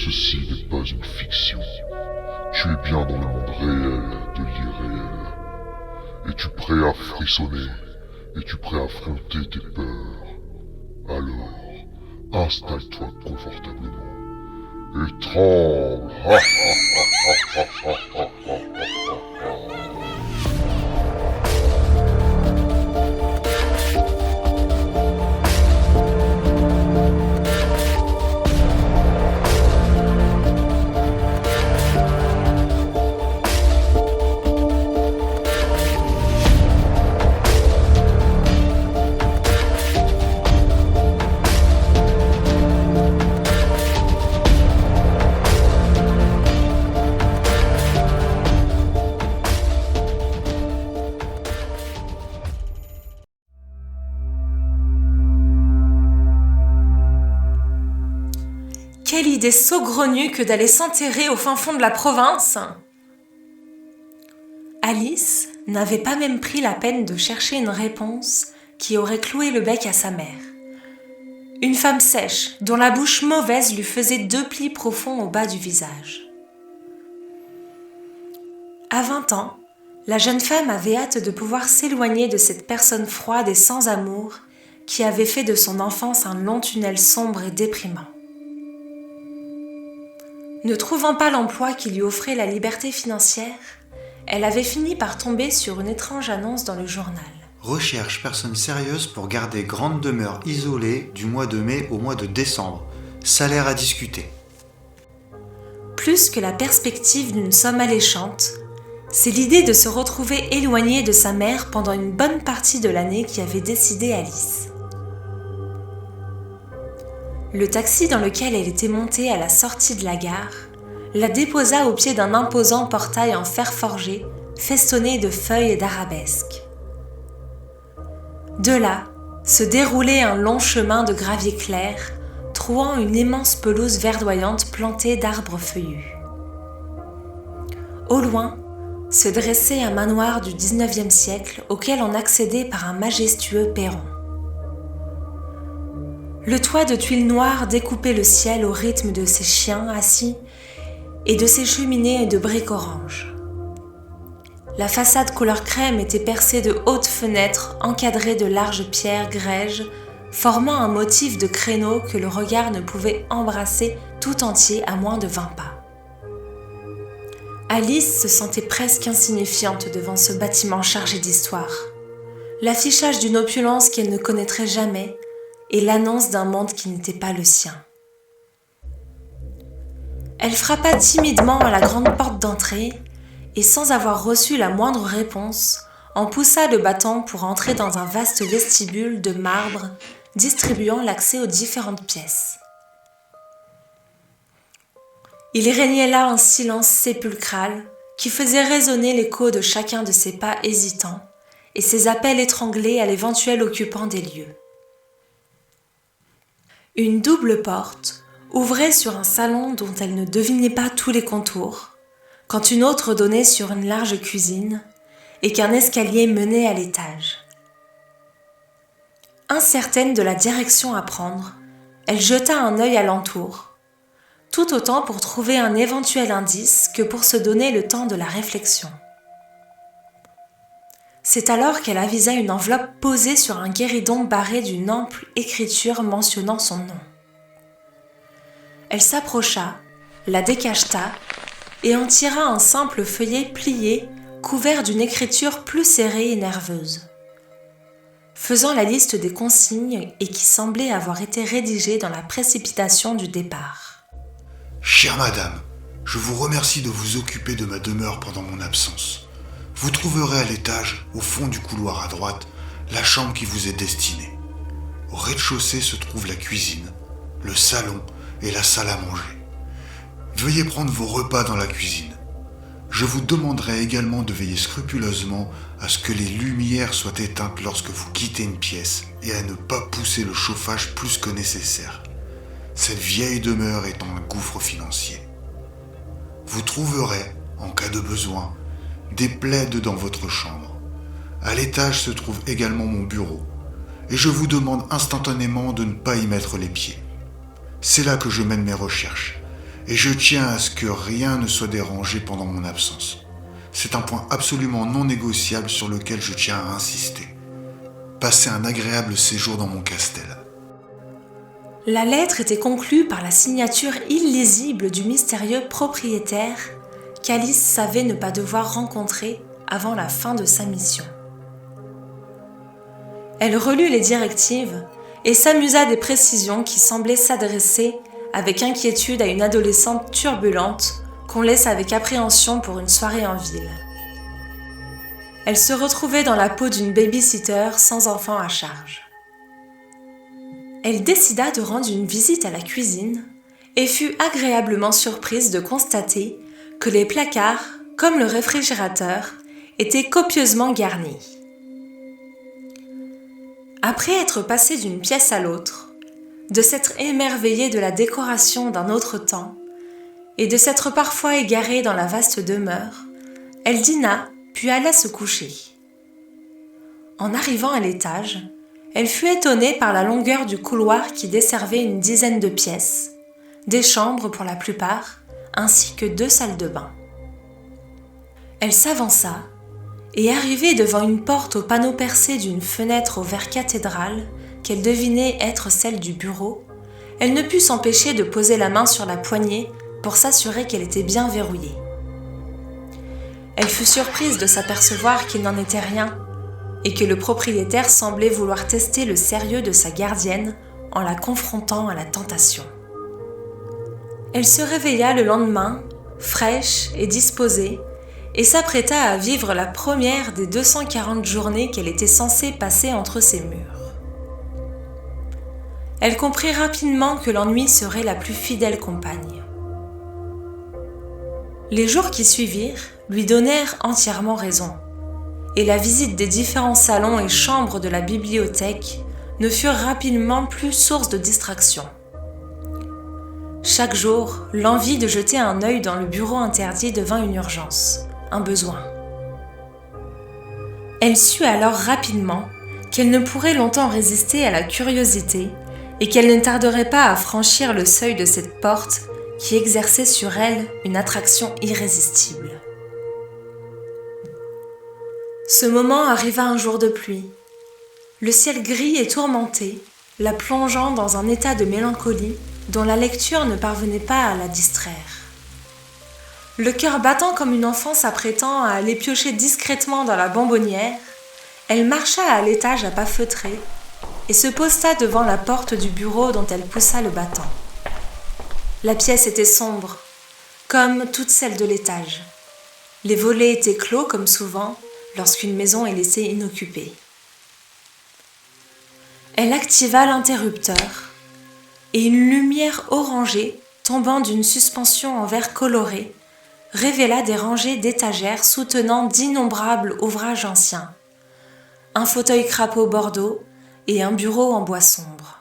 ceci n'est pas une fiction. Tu es bien dans le monde réel de l'irréel. Es-tu prêt à frissonner? Es-tu prêt à affronter tes peurs? Alors, installe-toi confortablement et tremble. Quelle idée saugrenue que d'aller s'enterrer au fin fond de la province! Alice n'avait pas même pris la peine de chercher une réponse qui aurait cloué le bec à sa mère. Une femme sèche, dont la bouche mauvaise lui faisait 2 plis profonds au bas du visage. À 20 ans, la jeune femme avait hâte de pouvoir s'éloigner de cette personne froide et sans amour qui avait fait de son enfance un long tunnel sombre et déprimant. Ne trouvant pas l'emploi qui lui offrait la liberté financière, elle avait fini par tomber sur une étrange annonce dans le journal. Recherche personne sérieuse pour garder grande demeure isolée du mois de mai au mois de décembre. Salaire à discuter. Plus que la perspective d'une somme alléchante, c'est l'idée de se retrouver éloignée de sa mère pendant une bonne partie de l'année qui avait décidé Alice. Le taxi dans lequel elle était montée à la sortie de la gare la déposa au pied d'un imposant portail en fer forgé, festonné de feuilles et d'arabesques. De là, se déroulait un long chemin de gravier clair, trouant une immense pelouse verdoyante plantée d'arbres feuillus. Au loin, se dressait un manoir du XIXe siècle auquel on accédait par un majestueux perron. Le toit de tuiles noires découpait le ciel au rythme de ses chiens assis et de ses cheminées de briques oranges. La façade couleur crème était percée de hautes fenêtres encadrées de larges pierres grèges, formant un motif de créneaux que le regard ne pouvait embrasser tout entier à moins de 20 pas. Alice se sentait presque insignifiante devant ce bâtiment chargé d'histoire, l'affichage d'une opulence qu'elle ne connaîtrait jamais et l'annonce d'un monde qui n'était pas le sien. Elle frappa timidement à la grande porte d'entrée et sans avoir reçu la moindre réponse, en poussa le battant pour entrer dans un vaste vestibule de marbre distribuant l'accès aux différentes pièces. Il régnait là un silence sépulcral qui faisait résonner l'écho de chacun de ses pas hésitants et ses appels étranglés à l'éventuel occupant des lieux. Une double porte ouvrait sur un salon dont elle ne devinait pas tous les contours, quand une autre donnait sur une large cuisine et qu'un escalier menait à l'étage. Incertaine de la direction à prendre, elle jeta un œil alentour, tout autant pour trouver un éventuel indice que pour se donner le temps de la réflexion. C'est alors qu'elle avisa une enveloppe posée sur un guéridon barré d'une ample écriture mentionnant son nom. Elle s'approcha, la décacheta et en tira un simple feuillet plié couvert d'une écriture plus serrée et nerveuse, faisant la liste des consignes et qui semblait avoir été rédigée dans la précipitation du départ. Chère madame, je vous remercie de vous occuper de ma demeure pendant mon absence. Vous trouverez à l'étage, au fond du couloir à droite, la chambre qui vous est destinée. Au rez-de-chaussée se trouve la cuisine, le salon et la salle à manger. Veuillez prendre vos repas dans la cuisine. Je vous demanderai également de veiller scrupuleusement à ce que les lumières soient éteintes lorsque vous quittez une pièce et à ne pas pousser le chauffage plus que nécessaire. Cette vieille demeure est un gouffre financier. Vous trouverez, en cas de besoin, des plaids dans votre chambre. À l'étage se trouve également mon bureau, et je vous demande instantanément de ne pas y mettre les pieds. C'est là que je mène mes recherches, Et je tiens à ce que rien ne soit dérangé pendant mon absence. C'est un point absolument non négociable sur lequel je tiens à insister. Passez un agréable séjour dans mon castel. La lettre était conclue par la signature illisible du mystérieux propriétaire qu'Alice savait ne pas devoir rencontrer avant la fin de sa mission. Elle relut les directives et s'amusa des précisions qui semblaient s'adresser avec inquiétude à une adolescente turbulente qu'on laisse avec appréhension pour une soirée en ville. Elle se retrouvait dans la peau d'une baby-sitter sans enfant à charge. Elle décida de rendre une visite à la cuisine et fut agréablement surprise de constater que les placards, comme le réfrigérateur, étaient copieusement garnis. Après être passée d'une pièce à l'autre, de s'être émerveillée de la décoration d'un autre temps et de s'être parfois égarée dans la vaste demeure, elle dîna puis alla se coucher. En arrivant à l'étage, elle fut étonnée par la longueur du couloir qui desservait une dizaine de pièces, des chambres pour la plupart, ainsi que 2 salles de bain. Elle s'avança et arrivée devant une porte au panneau percé d'une fenêtre au verre cathédral qu'elle devinait être celle du bureau, elle ne put s'empêcher de poser la main sur la poignée pour s'assurer qu'elle était bien verrouillée. Elle fut surprise de s'apercevoir qu'il n'en était rien et que le propriétaire semblait vouloir tester le sérieux de sa gardienne en la confrontant à la tentation. Elle se réveilla le lendemain, fraîche et disposée, et s'apprêta à vivre la première des 240 journées qu'elle était censée passer entre ses murs. Elle comprit rapidement que l'ennui serait la plus fidèle compagne. Les jours qui suivirent lui donnèrent entièrement raison, et la visite des différents salons et chambres de la bibliothèque ne furent rapidement plus source de distraction. Chaque jour, l'envie de jeter un œil dans le bureau interdit devint une urgence, un besoin. Elle sut alors rapidement qu'elle ne pourrait longtemps résister à la curiosité et qu'elle ne tarderait pas à franchir le seuil de cette porte qui exerçait sur elle une attraction irrésistible. Ce moment arriva un jour de pluie. Le ciel gris et tourmenté, la plongeant dans un état de mélancolie dont la lecture ne parvenait pas à la distraire. Le cœur battant comme une enfant s'apprêtant à aller piocher discrètement dans la bonbonnière, elle marcha à l'étage à pas feutrés et se posta devant la porte du bureau dont elle poussa le battant. La pièce était sombre, comme toutes celles de l'étage. Les volets étaient clos comme souvent lorsqu'une maison est laissée inoccupée. Elle activa l'interrupteur et une lumière orangée tombant d'une suspension en verre coloré révéla des rangées d'étagères soutenant d'innombrables ouvrages anciens, un fauteuil crapaud bordeaux et un bureau en bois sombre.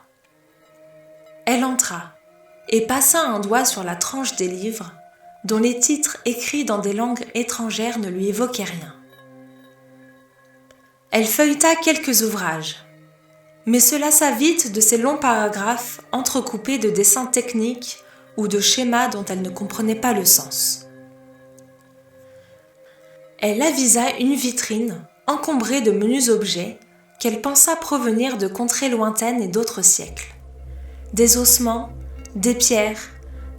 Elle entra et passa un doigt sur la tranche des livres dont les titres écrits dans des langues étrangères ne lui évoquaient rien. Elle feuilleta quelques ouvrages, mais se lassa vite de ces longs paragraphes entrecoupés de dessins techniques ou de schémas dont elle ne comprenait pas le sens. Elle avisa une vitrine encombrée de menus objets qu'elle pensa provenir de contrées lointaines et d'autres siècles. Des ossements, des pierres,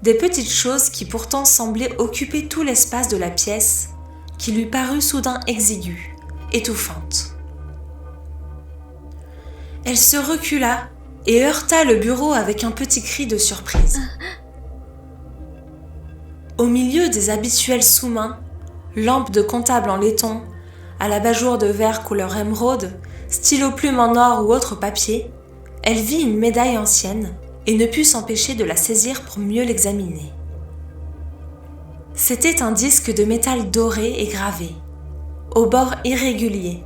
des petites choses qui pourtant semblaient occuper tout l'espace de la pièce, qui lui parut soudain exiguë, étouffante. Elle se recula et heurta le bureau avec un petit cri de surprise. Au milieu des habituels sous-mains, lampes de comptable en laiton, à l'abat-jour de verre couleur émeraude, stylo-plume en or ou autre papier, elle vit une médaille ancienne et ne put s'empêcher de la saisir pour mieux l'examiner. C'était un disque de métal doré et gravé, aux bords irréguliers,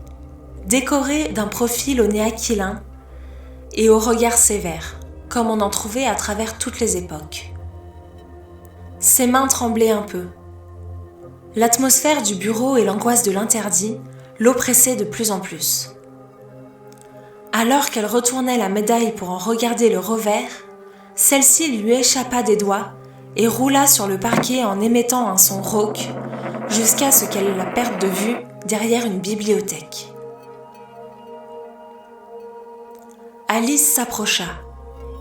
décoré d'un profil au nez aquilin et au regard sévère, comme on en trouvait à travers toutes les époques. Ses mains tremblaient un peu. L'atmosphère du bureau et l'angoisse de l'interdit l'oppressaient de plus en plus. Alors qu'elle retournait la médaille pour en regarder le revers, celle-ci lui échappa des doigts et roula sur le parquet en émettant un son rauque jusqu'à ce qu'elle la perde de vue derrière une bibliothèque. Alice s'approcha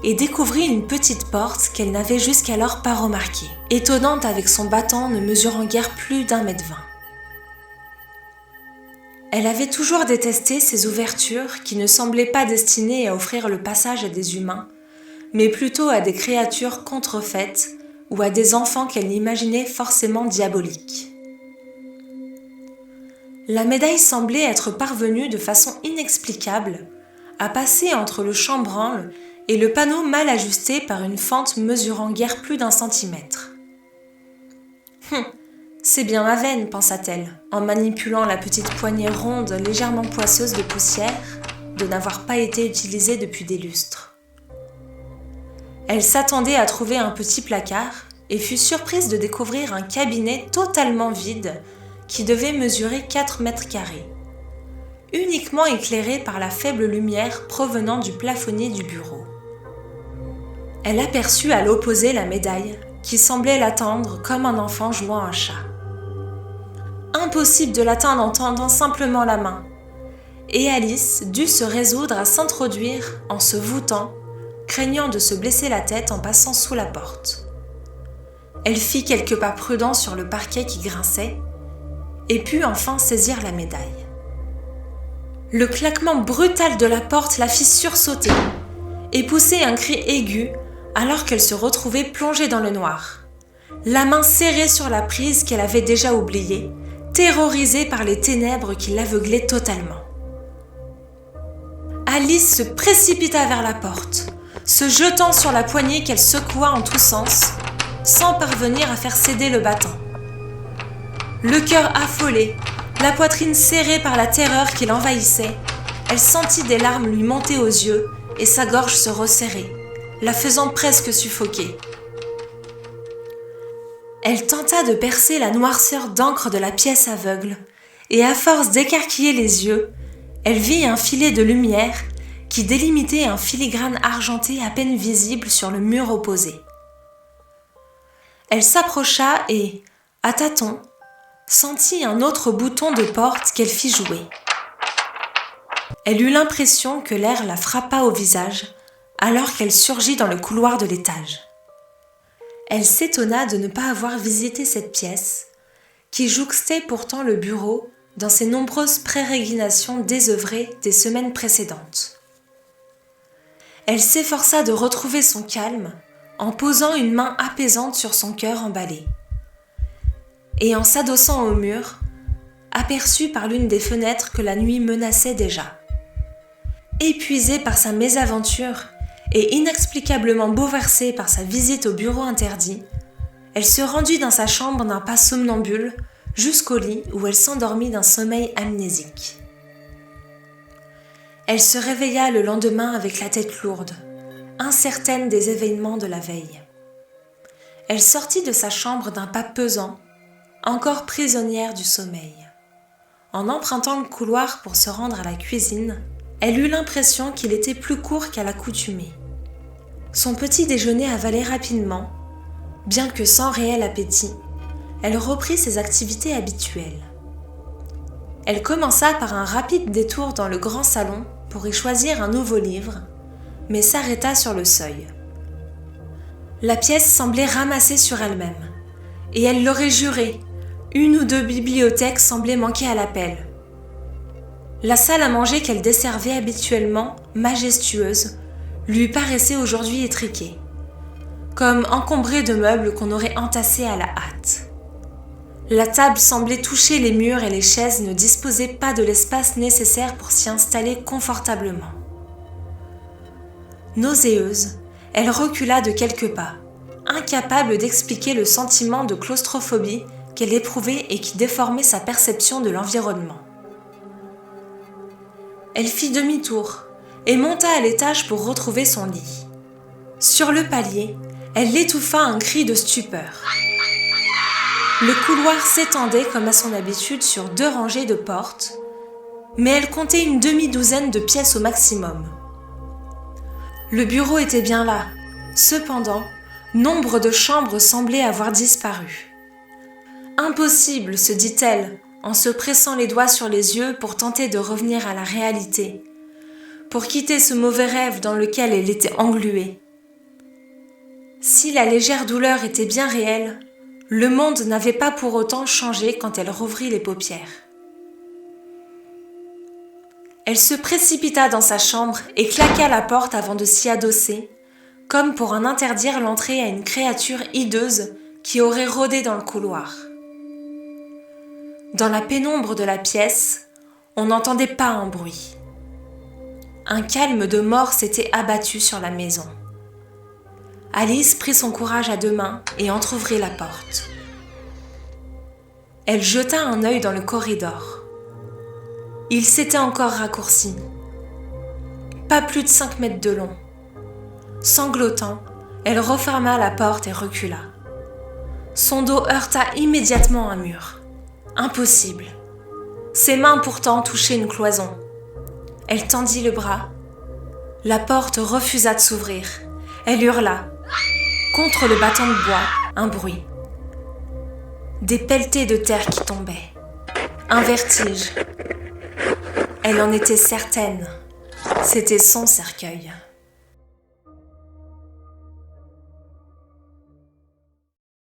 et découvrit une petite porte qu'elle n'avait jusqu'alors pas remarquée, étonnante avec son battant ne mesurant guère plus d'1,20 m. Elle avait toujours détesté ces ouvertures qui ne semblaient pas destinées à offrir le passage à des humains, mais plutôt à des créatures contrefaites ou à des enfants qu'elle imaginait forcément diaboliques. La médaille semblait être parvenue de façon inexplicable à passer entre le chambranle et le panneau mal ajusté par une fente mesurant guère plus d'1 centimètre. C'est bien ma veine, pensa-t-elle, en manipulant la petite poignée ronde légèrement poisseuse de poussière de n'avoir pas été utilisée depuis des lustres. Elle s'attendait à trouver un petit placard et fut surprise de découvrir un cabinet totalement vide qui devait mesurer 4 mètres carrés, uniquement éclairé par la faible lumière provenant du plafonnier du bureau. Elle aperçut à l'opposé la médaille qui semblait l'attendre comme un enfant jouant un chat. Impossible de l'atteindre en tendant simplement la main, et Alice dut se résoudre à s'introduire en se voûtant, craignant de se blesser la tête en passant sous la porte. Elle fit quelques pas prudents sur le parquet qui grinçait, et put enfin saisir la médaille. Le claquement brutal de la porte la fit sursauter et pousser un cri aigu alors qu'elle se retrouvait plongée dans le noir, la main serrée sur la prise qu'elle avait déjà oubliée, terrorisée par les ténèbres qui l'aveuglaient totalement. Alice se précipita vers la porte, se jetant sur la poignée qu'elle secoua en tous sens, sans parvenir à faire céder le battant. Le cœur affolé, la poitrine serrée par la terreur qui l'envahissait, elle sentit des larmes lui monter aux yeux et sa gorge se resserrer, la faisant presque suffoquer. Elle tenta de percer la noirceur d'encre de la pièce aveugle, et à force d'écarquiller les yeux, elle vit un filet de lumière qui délimitait un filigrane argenté à peine visible sur le mur opposé. Elle s'approcha et, à tâtons, sentit un autre bouton de porte qu'elle fit jouer. Elle eut l'impression que l'air la frappa au visage alors qu'elle surgit dans le couloir de l'étage. Elle s'étonna de ne pas avoir visité cette pièce, qui jouxtait pourtant le bureau dans ses nombreuses prérégnations désœuvrées des semaines précédentes. Elle s'efforça de retrouver son calme en posant une main apaisante sur son cœur emballé. Et en s'adossant au mur, aperçut par l'une des fenêtres que la nuit menaçait déjà. Épuisée par sa mésaventure et inexplicablement bouleversée par sa visite au bureau interdit, elle se rendit dans sa chambre d'un pas somnambule jusqu'au lit où elle s'endormit d'un sommeil amnésique. Elle se réveilla le lendemain avec la tête lourde, incertaine des événements de la veille. Elle sortit de sa chambre d'un pas pesant, encore prisonnière du sommeil. En empruntant le couloir pour se rendre à la cuisine, elle eut l'impression qu'il était plus court qu'à l'accoutumée. Son petit déjeuner avalé rapidement, bien que sans réel appétit, elle reprit ses activités habituelles. Elle commença par un rapide détour dans le grand salon pour y choisir un nouveau livre, mais s'arrêta sur le seuil. La pièce semblait ramassée sur elle-même, et elle l'aurait juré, une ou deux bibliothèques semblaient manquer à l'appel. La salle à manger qu'elle desservait habituellement, majestueuse, lui paraissait aujourd'hui étriquée, comme encombrée de meubles qu'on aurait entassés à la hâte. La table semblait toucher les murs et les chaises ne disposaient pas de l'espace nécessaire pour s'y installer confortablement. Nauséeuse, elle recula de quelques pas, incapable d'expliquer le sentiment de claustrophobie qu'elle éprouvait et qui déformait sa perception de l'environnement. Elle fit demi-tour et monta à l'étage pour retrouver son lit. Sur le palier, elle étouffa un cri de stupeur. Le couloir s'étendait comme à son habitude sur 2 rangées de portes, mais elle comptait une demi-douzaine de pièces au maximum. Le bureau était bien là, cependant, Nombre de chambres semblaient avoir disparu. Impossible, se dit-elle, en se pressant les doigts sur les yeux pour tenter de revenir à la réalité, pour quitter ce mauvais rêve dans lequel elle était engluée. Si la légère douleur était bien réelle, le monde n'avait pas pour autant changé quand elle rouvrit les paupières. Elle se précipita dans sa chambre et claqua la porte avant de s'y adosser, comme pour en interdire l'entrée à une créature hideuse qui aurait rôdé dans le couloir. Dans la pénombre de la pièce, on n'entendait pas un bruit. Un calme de mort s'était abattu sur la maison. Alice prit son courage à deux mains et entr'ouvrit la porte. Elle jeta un œil dans le corridor. Il s'était encore raccourci. Pas plus de 5 mètres de long. Sanglotant, elle referma la porte et recula. Son dos heurta immédiatement un mur. Impossible. Ses mains pourtant touchaient une cloison. Elle tendit le bras. La porte refusa de s'ouvrir. Elle hurla. Contre le battant de bois, un bruit. Des pelletées de terre qui tombaient. Un vertige. Elle en était certaine. C'était son cercueil.